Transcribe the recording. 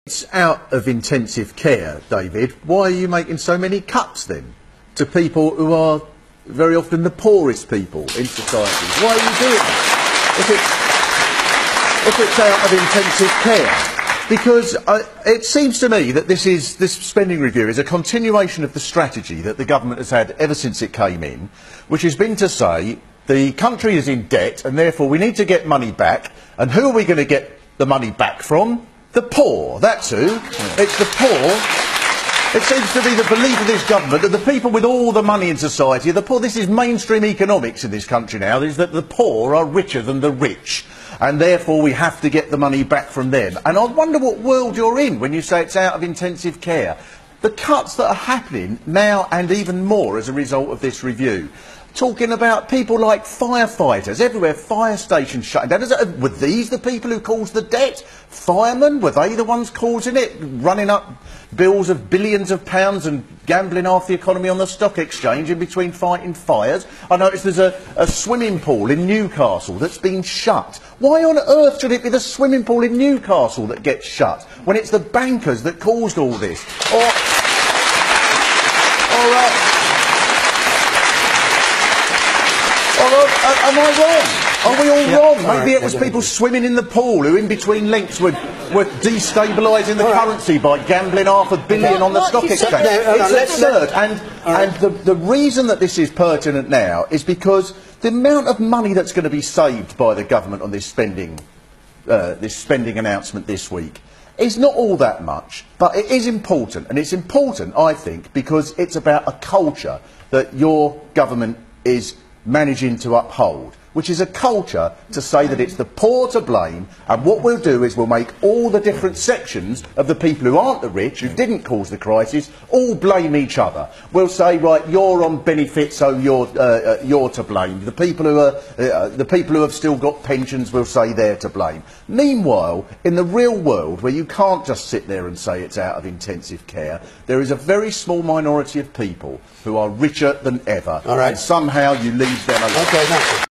It's out of intensive care, David. Why are you making so many cuts then to people who are very often the poorest people in society? Why are you doing that if it's out of intensive care? Because it seems to me that this spending review is a continuation of the strategy that the government has had ever since it came in, which has been to say the country is in debt and therefore we need to get money back. And who are we going to get the money back from? The poor, that's who. It's the poor. It seems to be the belief of this government that the people with all the money in society are the poor. This is mainstream economics in this country now, is that the poor are richer than the rich, and therefore we have to get the money back from them. And I wonder what world you're in when you say it's out of intensive care. The cuts that are happening now and even more as a result of this review. Talking about people like firefighters, everywhere, fire stations shutting down. Were these the people who caused the debt? Firemen, were they the ones causing it? Running up bills of billions of pounds and gambling half the economy on the stock exchange in between fighting fires? I noticed there's a swimming pool in Newcastle that's been shut. Why on earth should it be the swimming pool in Newcastle that gets shut when it's the bankers that caused all this? Am I wrong? Are we all wrong? Maybe it was people swimming in the pool who, in between links, were destabilising the currency by gambling $500 million on the stock exchange. It's absurd. And the reason that this is pertinent now is because the amount of money that's going to be saved by the government on this spending announcement this week is not all that much, but it is important. And it's important, I think, because it's about a culture that your government is managing to uphold, which is a culture to say that it's the poor to blame, and what we'll do is we'll make all the different sections of the people who aren't the rich, who didn't cause the crisis, all blame each other. We'll say, right, you're on benefits, so you're to blame. The people who have still got pensions, we'll say they're to blame. Meanwhile, in the real world, where you can't just sit there and say it's out of intensive care, there is a very small minority of people who are richer than ever, and somehow you leave them alone. Okay, thank you.